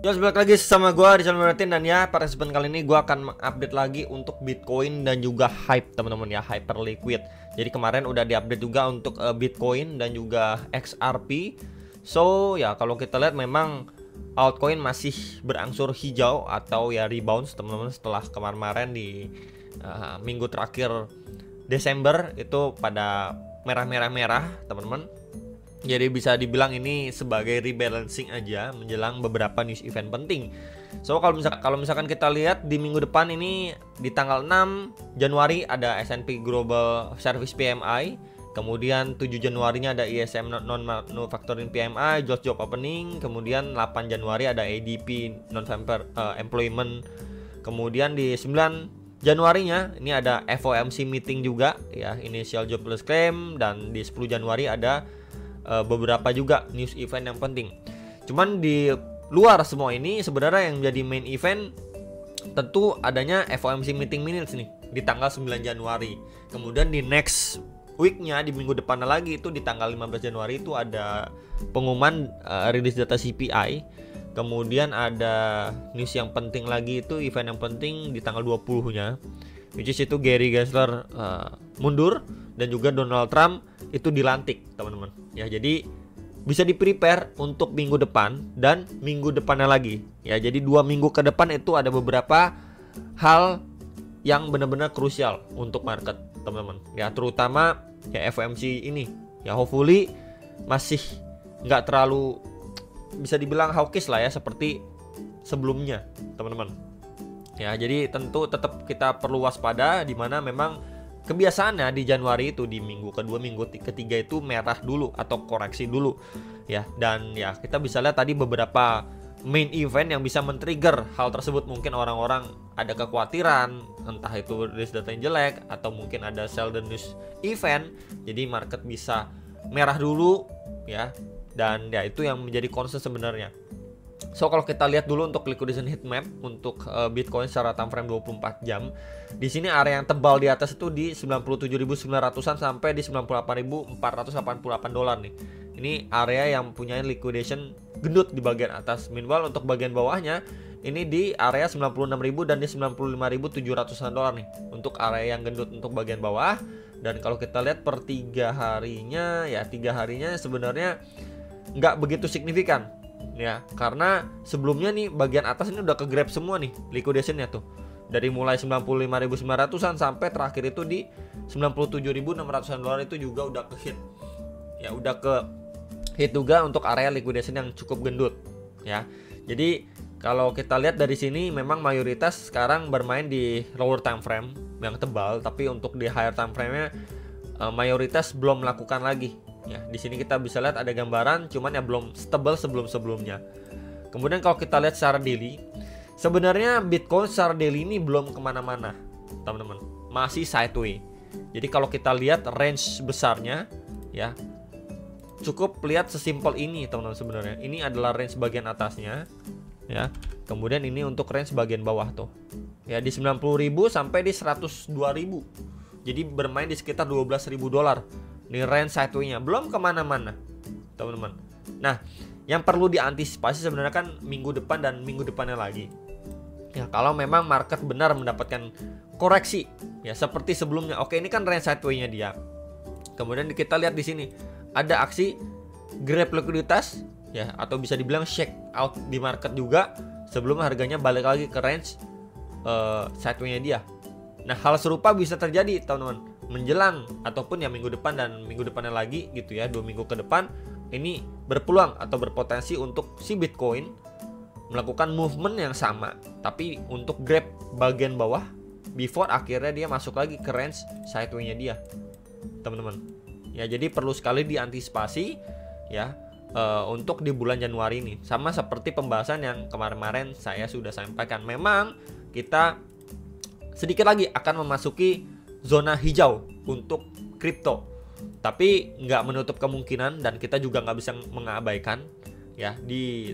Yo, balik lagi sama gue di channel Martin. Dan ya, participant kali ini gue akan mengupdate lagi untuk Bitcoin dan juga Hype, teman-teman ya, Hyperliquid. Jadi kemarin udah diupdate juga untuk Bitcoin dan juga XRP. So ya, kalau kita lihat memang altcoin masih berangsur hijau atau ya rebound, teman-teman, setelah kemarin di minggu terakhir Desember itu pada merah-merah, teman-teman. Jadi bisa dibilang ini sebagai rebalancing aja menjelang beberapa news event penting. So kalau misalkan kita lihat di minggu depan ini di tanggal 6 Januari ada S&P Global Service PMI, kemudian 7 Januarinya ada ISM Non Manufacturing PMI, Job Opening, kemudian 8 Januari ada ADP November Employment, kemudian di 9 Januarinya ini ada FOMC meeting juga ya, Initial Jobless Claim, dan di 10 Januari ada beberapa juga news event yang penting. Cuman di luar semua ini sebenarnya yang menjadi main event tentu adanya FOMC meeting minutes nih di tanggal 9 Januari. Kemudian di next weeknya, di minggu depannya lagi itu di tanggal 15 Januari itu ada pengumuman rilis data CPI. Kemudian ada news yang penting lagi, itu event yang penting di tanggal 20-nya, which is itu Gary Gensler mundur dan juga Donald Trump itu dilantik, teman-teman. Ya, jadi bisa di-prepare untuk minggu depan dan minggu depannya lagi. Ya, jadi 2 minggu ke depan itu ada beberapa hal yang benar-benar krusial untuk market, teman-teman. Ya, terutama ya FOMC ini. Ya, hopefully masih nggak terlalu bisa dibilang hawkish lah ya seperti sebelumnya, teman-teman. Ya, jadi tentu tetap kita perlu waspada, di mana memang kebiasaannya di Januari itu di minggu kedua, minggu ketiga itu merah dulu atau koreksi dulu ya. Dan ya kita bisa lihat tadi beberapa main event yang bisa men-trigger hal tersebut. Mungkin orang-orang ada kekhawatiran, entah itu rilis data yang jelek atau mungkin ada sell the news event, jadi market bisa merah dulu ya. Dan ya itu yang menjadi concern sebenarnya. So kalau kita lihat dulu untuk liquidation heat map untuk Bitcoin secara time frame 24 jam, di sini area yang tebal di atas itu di 97.900-an sampai di 98.488 dolar nih. Ini area yang punya liquidation gendut di bagian atas. Meanwhile untuk bagian bawahnya ini di area 96.000 dan di 95.700-an dolar nih untuk area yang gendut untuk bagian bawah. Dan kalau kita lihat per 3 harinya ya, 3 harinya sebenarnya nggak begitu signifikan ya, karena sebelumnya nih bagian atas ini udah ke grab semua nih liquidationnya tuh, dari mulai 95.900-an sampai terakhir itu di 97.600-an dolar itu juga udah ke hit ya, udah ke hit juga untuk area liquidation yang cukup gendut ya. Jadi kalau kita lihat dari sini memang mayoritas sekarang bermain di lower time frame yang tebal, tapi untuk di higher time frame-nya mayoritas belum melakukan lagi. Ya, di sini kita bisa lihat ada gambaran, cuman ya belum stable sebelum-sebelumnya. Kemudian kalau kita lihat secara daily, sebenarnya Bitcoin secara daily ini belum kemana-mana, teman-teman, masih sideways. Jadi kalau kita lihat range besarnya, ya cukup lihat sesimpel ini, teman-teman. Sebenarnya ini adalah range bagian atasnya, ya. Kemudian ini untuk range bagian bawah tuh, ya di 90.000 sampai di 102.000. Jadi bermain di sekitar 12.000 dolar. Ini range sideways-nya belum kemana-mana, teman-teman. Nah, yang perlu diantisipasi sebenarnya kan minggu depan dan minggu depannya lagi. Ya, kalau memang market benar mendapatkan koreksi, ya seperti sebelumnya. Oke, ini kan range sideways-nya dia. Kemudian kita lihat di sini ada aksi grab likuiditas, ya, atau bisa dibilang shake out di market juga sebelum harganya balik lagi ke range sideways-nya dia. Nah, hal serupa bisa terjadi, teman-teman, menjelang ataupun ya minggu depan dan minggu depannya lagi gitu ya. 2 minggu ke depan ini berpeluang atau berpotensi untuk si Bitcoin melakukan movement yang sama, tapi untuk grab bagian bawah before akhirnya dia masuk lagi ke range sideways-nya dia, teman-teman. Ya, jadi perlu sekali diantisipasi ya untuk di bulan Januari ini. Sama seperti pembahasan yang kemarin-kemarin saya sudah sampaikan, memang kita sedikit lagi akan memasuki zona hijau untuk kripto, tapi nggak menutup kemungkinan dan kita juga nggak bisa mengabaikan ya di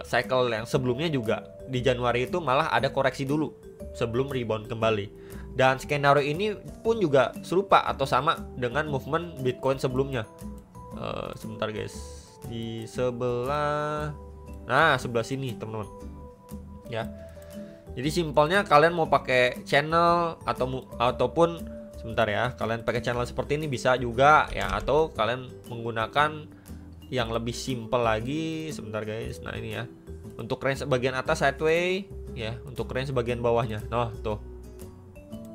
cycle yang sebelumnya juga di Januari itu malah ada koreksi dulu sebelum rebound kembali. Dan skenario ini pun juga serupa atau sama dengan movement Bitcoin sebelumnya. Sebentar guys, di sebelah Nah, sebelah sini teman-teman. Ya. Jadi simpelnya kalian mau pakai channel ataupun sebentar ya, kalian pakai channel seperti ini bisa juga ya, atau kalian menggunakan yang lebih simpel lagi. Sebentar guys. Nah, ini ya. Untuk range bagian atas sideway ya, untuk range bagian bawahnya. Nah, tuh.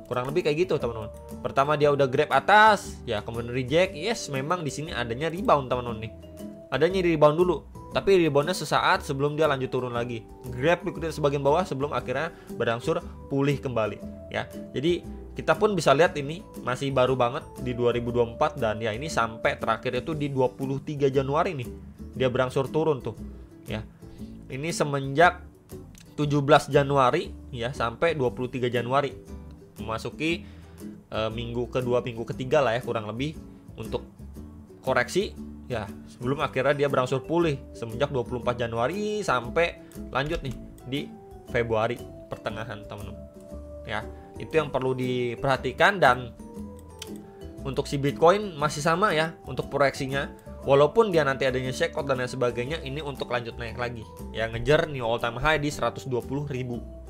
Kurang lebih kayak gitu, teman-teman. Pertama dia udah grab atas, ya, kemudian reject. Yes, memang di sini adanya rebound, teman-teman nih. Adanya di rebound dulu. Tapi reboundnya sesaat sebelum dia lanjut turun lagi. Grab liquidity sebagian bawah sebelum akhirnya berangsur pulih kembali, ya. Jadi kita pun bisa lihat ini masih baru banget di 2024 dan ya ini sampai terakhir itu di 23 Januari nih. Dia berangsur turun tuh, ya. Ini semenjak 17 Januari ya sampai 23 Januari. Memasuki minggu kedua, minggu ketiga lah ya kurang lebih untuk koreksi ya, sebelum akhirnya dia berangsur pulih semenjak 24 Januari sampai lanjut nih di Februari pertengahan, teman-teman. Ya, itu yang perlu diperhatikan. Dan untuk si Bitcoin masih sama ya untuk proyeksinya. Walaupun dia nanti adanya shakeout dan lain sebagainya, ini untuk lanjut naik lagi. Ya, ngejar new all time high di 120.000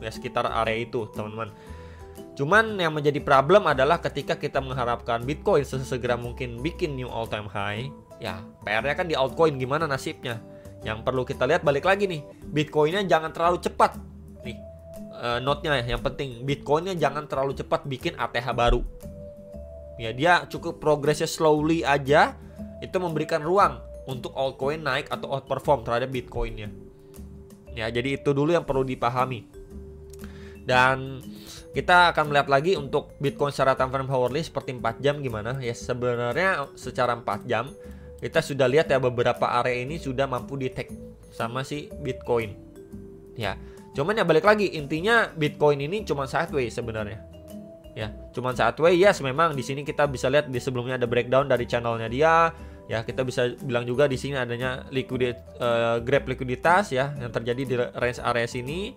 ya, sekitar area itu, teman-teman. Cuman yang menjadi problem adalah ketika kita mengharapkan Bitcoin sesegera mungkin bikin new all time high, ya PR-nya kan di altcoin gimana nasibnya. Yang perlu kita lihat balik lagi nih, Bitcoinnya jangan terlalu cepat nih. Note-nya ya, yang penting Bitcoinnya jangan terlalu cepat bikin ATH baru. Ya, dia cukup progresnya slowly aja, itu memberikan ruang untuk altcoin naik atau outperform terhadap Bitcoinnya. Ya, jadi itu dulu yang perlu dipahami. Dan kita akan melihat lagi untuk Bitcoin secara time frame hourly seperti 4 jam gimana. Ya, sebenarnya secara 4 jam kita sudah lihat ya beberapa area ini sudah mampu di-take sama si Bitcoin. Ya, cuman ya balik lagi, intinya Bitcoin ini cuma sideways sebenarnya. Ya, cuma sideways. Yes, memang di sini kita bisa lihat di sebelumnya ada breakdown dari channelnya dia. Ya, kita bisa bilang juga di sini adanya grab likuiditas ya yang terjadi di range area sini.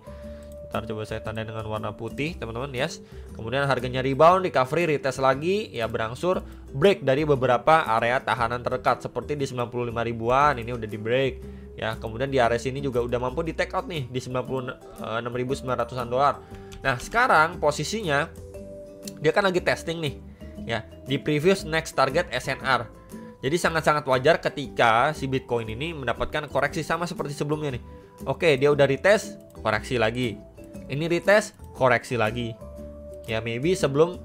Ntar coba saya tanda dengan warna putih, teman-teman. Yes. Kemudian harganya rebound, recovery, retest lagi, ya berangsur break dari beberapa area tahanan terdekat seperti di 95 ribuan, ini udah di break. Ya, kemudian di area sini juga udah mampu di take out nih di 96.900-an dolar. Nah, sekarang posisinya dia kan lagi testing nih. Ya, di previous next target SNR. Jadi sangat-sangat wajar ketika si Bitcoin ini mendapatkan koreksi sama seperti sebelumnya nih. Oke, dia udah retest, koreksi lagi. Ini retest, koreksi lagi. Ya, maybe sebelum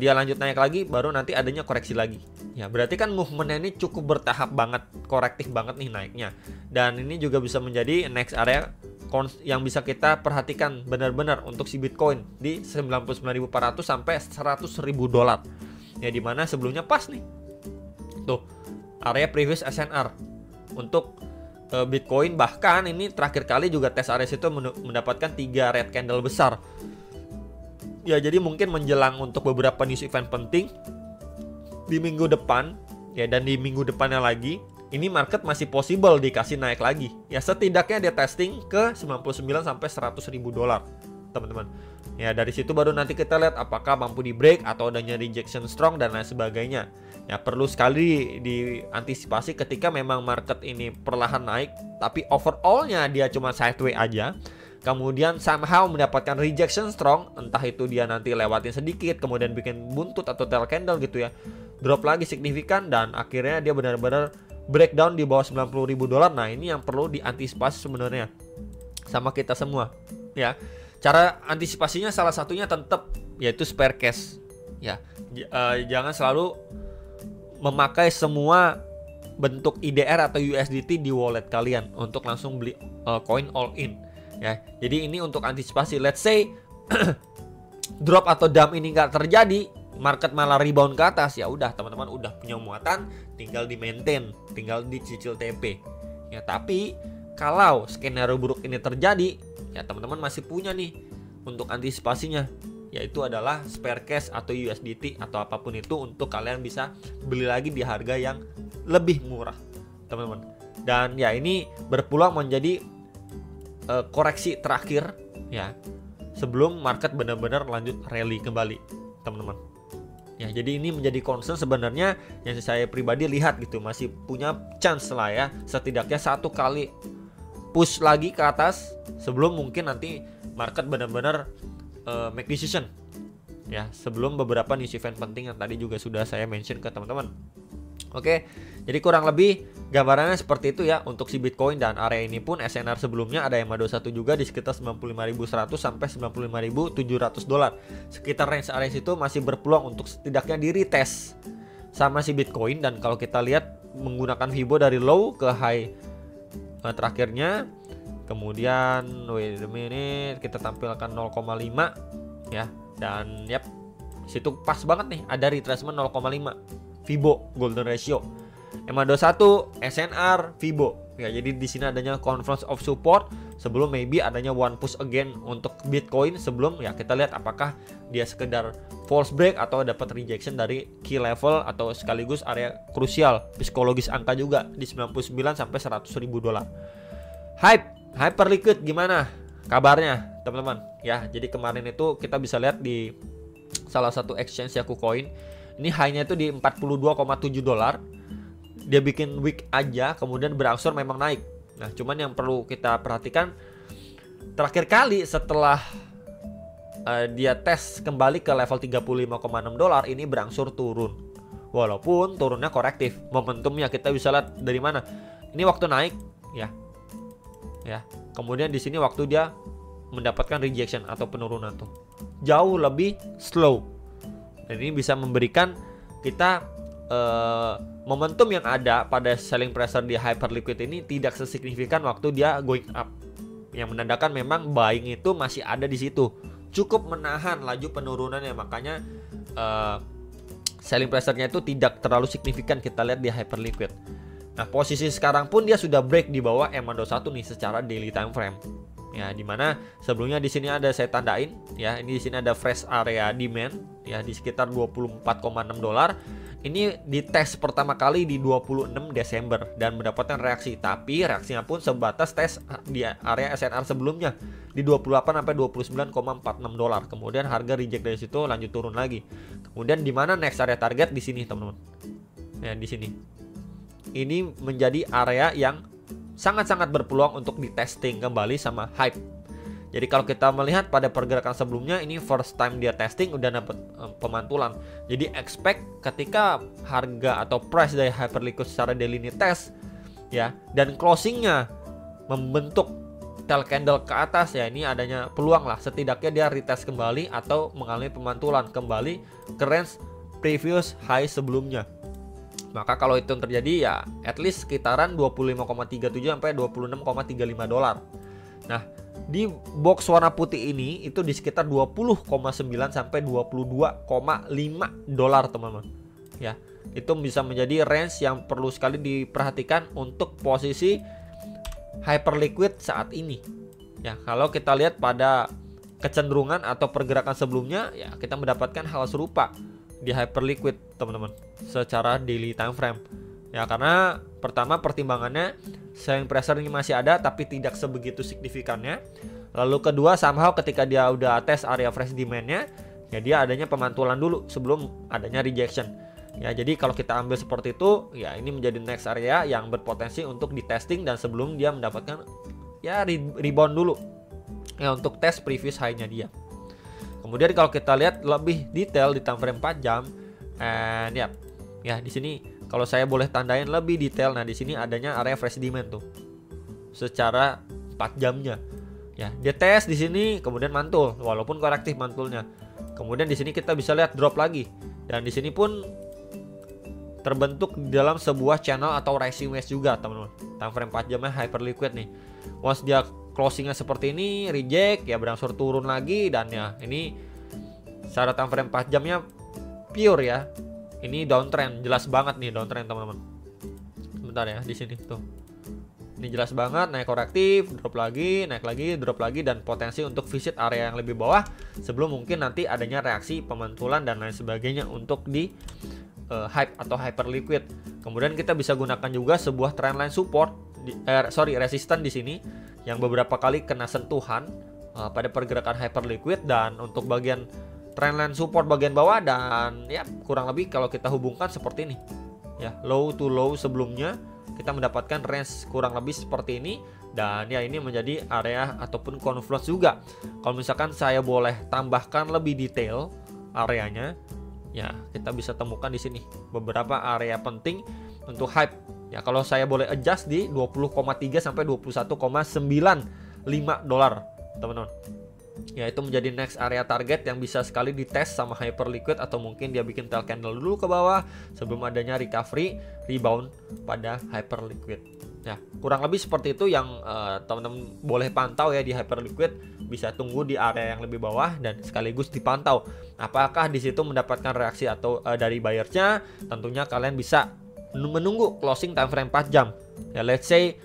dia lanjut naik lagi, baru nanti adanya koreksi lagi. Ya, berarti kan movementnya ini cukup bertahap banget, korektif banget nih naiknya. Dan ini juga bisa menjadi next area yang bisa kita perhatikan benar-benar untuk si Bitcoin di 99.400 sampai 100.000 dolar. Ya, dimana sebelumnya pas nih. Tuh, area previous SNR untuk Bitcoin, bahkan ini terakhir kali juga tes area itu mendapatkan 3 red candle besar. Ya, jadi mungkin menjelang untuk beberapa news event penting di minggu depan ya, dan di minggu depannya lagi, ini market masih possible dikasih naik lagi. Ya, setidaknya dia testing ke 99 sampai 100.000 dolar, teman-teman. Ya, dari situ baru nanti kita lihat apakah mampu di break atau adanya rejection strong dan lain sebagainya. Ya, perlu sekali diantisipasi ketika memang market ini perlahan naik, tapi overallnya dia cuma sideways aja. Kemudian somehow mendapatkan rejection strong, entah itu dia nanti lewatin sedikit, kemudian bikin buntut atau tail candle gitu ya, drop lagi signifikan, dan akhirnya dia benar-benar breakdown di bawah 90.000 dolar. Nah, ini yang perlu diantisipasi sebenarnya sama kita semua. Ya, cara antisipasinya salah satunya tetap yaitu spare cash. Ya, jangan selalu memakai semua bentuk IDR atau USDT di wallet kalian untuk langsung beli koin all in. Ya, jadi ini untuk antisipasi. Let's say drop atau dump ini nggak terjadi, market malah rebound ke atas, ya udah teman-teman udah punya muatan, tinggal di maintain, tinggal dicicil TP. Ya, tapi kalau skenario buruk ini terjadi, ya teman-teman masih punya nih untuk antisipasinya, yaitu adalah spare cash atau USDT atau apapun itu untuk kalian bisa beli lagi di harga yang lebih murah, teman-teman. Dan ya, ini berpeluang menjadi koreksi terakhir ya sebelum market benar-benar lanjut rally kembali, teman-teman. Ya, jadi ini menjadi concern sebenarnya yang saya pribadi lihat gitu, masih punya chance lah ya, setidaknya satu kali push lagi ke atas sebelum mungkin nanti market benar-benar make decision ya, sebelum beberapa news event penting yang tadi juga sudah saya mention ke teman-teman. Oke, jadi kurang lebih gambarannya seperti itu ya untuk si Bitcoin. Dan area ini pun SNR sebelumnya ada EMA21 juga di sekitar 95.100 sampai 95.700 dolar. Sekitar range area situ masih berpeluang untuk setidaknya di retest sama si Bitcoin. Dan kalau kita lihat menggunakan Fibo dari low ke high terakhirnya, kemudian wait a minute, kita tampilkan 0,5 ya, dan yap, situ pas banget nih ada retracement 0,5 Fibo golden ratio, EMA21, SNR, Fibo ya. Jadi di sini adanya conference of support sebelum maybe adanya one push again untuk Bitcoin, sebelum ya kita lihat apakah dia sekedar false break atau dapat rejection dari key level atau sekaligus area krusial psikologis angka juga di 99 sampai 100.000 dolar. Hyperliquid gimana kabarnya teman-teman ya. Jadi kemarin itu kita bisa lihat di salah satu exchange ya KuCoin, ini high-nya itu di 42,7 dolar. Dia bikin week aja, kemudian berangsur memang naik. Nah, cuman yang perlu kita perhatikan, terakhir kali setelah dia tes kembali ke level 35,6 dolar, ini berangsur turun. Walaupun turunnya korektif, momentumnya kita bisa lihat dari mana. Ini waktu naik ya. Ya. Kemudian di sini waktu dia mendapatkan rejection atau penurunan tuh jauh lebih slow. Dan ini bisa memberikan kita momentum yang ada pada selling pressure di Hyperliquid ini tidak sesignifikan waktu dia going up, yang menandakan memang buying itu masih ada di situ, cukup menahan laju penurunannya. Makanya selling pressure-nya itu tidak terlalu signifikan kita lihat di Hyperliquid. Nah, posisi sekarang pun dia sudah break di bawah EMA21 nih secara daily time frame. Ya, dimana sebelumnya di sini ada saya tandain ya, ini di sini ada fresh area demand ya di sekitar 24,6 dolar. Ini dites pertama kali di 26 Desember dan mendapatkan reaksi, tapi reaksinya pun sebatas tes di area SNR sebelumnya di 28 sampai 29,46 dolar. Kemudian harga reject dari situ lanjut turun lagi. Kemudian di mana next area target di sini, teman-teman. Ya, di sini. Ini menjadi area yang sangat-sangat berpeluang untuk ditesting kembali sama hype. Jadi kalau kita melihat pada pergerakan sebelumnya, ini first time dia testing udah dapat pemantulan. Jadi expect ketika harga atau price dari Hyperliquid secara daily ini test ya, dan closingnya membentuk tail candle ke atas ya, ini adanya peluang lah setidaknya dia retest kembali atau mengalami pemantulan kembali ke range previous high sebelumnya. Maka kalau itu terjadi ya at least sekitaran 25,37 sampai 26,35 dolar. Nah, di box warna putih ini itu di sekitar 20,9 sampai 22,5 dolar, teman-teman. Ya, itu bisa menjadi range yang perlu sekali diperhatikan untuk posisi Hyperliquid saat ini. Ya, kalau kita lihat pada kecenderungan atau pergerakan sebelumnya ya kita mendapatkan hal serupa di Hyperliquid, teman-teman, secara daily time frame. Ya, karena pertama pertimbangannya selling pressure ini masih ada tapi tidak sebegitu signifikannya. Lalu kedua, somehow ketika dia udah tes area fresh demand-nya, ya dia adanya pemantulan dulu sebelum adanya rejection. Ya, jadi kalau kita ambil seperti itu, ya ini menjadi next area yang berpotensi untuk di testing dan sebelum dia mendapatkan ya rebound dulu. Ya, untuk tes previous high-nya dia. Kemudian kalau kita lihat lebih detail di time frame 4 jam, and ya di sini kalau saya boleh tandain lebih detail, nah di sini adanya area fresh demand tuh secara 4 jamnya. Ya, dia tes di sini kemudian mantul walaupun korektif mantulnya. Kemudian di sini kita bisa lihat drop lagi dan di sini pun terbentuk di dalam sebuah channel atau rising wedge juga, teman-teman. Time frame 4 jamnya Hyperliquid nih. Once dia closingnya seperti ini, reject ya berangsur turun lagi, dan ya ini secara time frame 4 jamnya pure ya. Ini downtrend, jelas banget nih downtrend, teman-teman. Sebentar ya di sini tuh. Ini jelas banget naik korektif, drop lagi, naik lagi, drop lagi, dan potensi untuk visit area yang lebih bawah sebelum mungkin nanti adanya reaksi pemantulan dan lain sebagainya untuk di hype atau Hyperliquid. Kemudian kita bisa gunakan juga sebuah trendline support resisten di sini yang beberapa kali kena sentuhan pada pergerakan Hyperliquid, dan untuk bagian trendline support bagian bawah, dan ya kurang lebih kalau kita hubungkan seperti ini ya, low to low sebelumnya kita mendapatkan range kurang lebih seperti ini. Dan ya ini menjadi area ataupun confluence juga. Kalau misalkan saya boleh tambahkan lebih detail areanya, ya kita bisa temukan di sini beberapa area penting untuk hype. Ya kalau saya boleh adjust di 20,3 sampai 21,95 dolar, teman-teman. Ya itu menjadi next area target yang bisa sekali dites sama Hyperliquid, atau mungkin dia bikin tail candle dulu ke bawah sebelum adanya recovery rebound pada Hyperliquid. Ya kurang lebih seperti itu yang teman-teman boleh pantau ya di Hyperliquid. Bisa tunggu di area yang lebih bawah dan sekaligus dipantau apakah di situ mendapatkan reaksi atau dari buyersnya. Tentunya kalian bisa menunggu closing time frame 4 jam. Ya let's say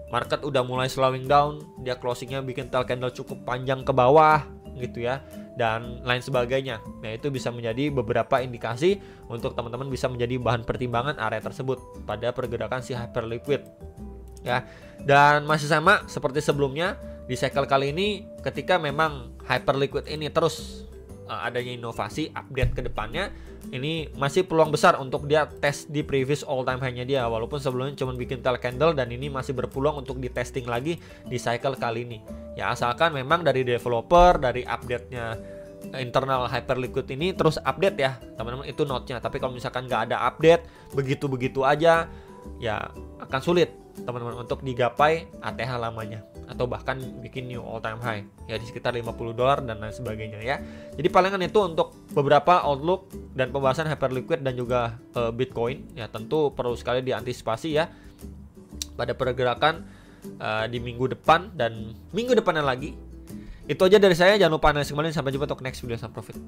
market udah mulai slowing down, dia closingnya bikin tail candle cukup panjang ke bawah gitu ya, dan lain sebagainya. Nah itu bisa menjadi beberapa indikasi untuk teman-teman bisa menjadi bahan pertimbangan area tersebut pada pergerakan si Hyperliquid ya. Dan masih sama seperti sebelumnya di cycle kali ini, ketika memang Hyperliquid ini terus adanya inovasi update ke depannya, ini masih peluang besar untuk dia tes di previous all time high-nya dia, walaupun sebelumnya cuma bikin tail candle, dan ini masih berpeluang untuk di testing lagi di cycle kali ini ya, asalkan memang dari developer, dari update-nya internal Hyperliquid ini terus update ya teman-teman, itu note-nya. Tapi kalau misalkan nggak ada update, begitu-begitu aja, ya akan sulit teman-teman untuk digapai ATH lamanya, atau bahkan bikin new all time high ya di sekitar 50 dolar dan lain sebagainya ya. Jadi palingan itu untuk beberapa outlook dan pembahasan Hyperliquid dan juga Bitcoin ya. Tentu perlu sekali diantisipasi ya pada pergerakan di minggu depan dan minggu depannya lagi. Itu aja dari saya, jangan lupa analis kembali, sampai jumpa untuk next video, sama profit.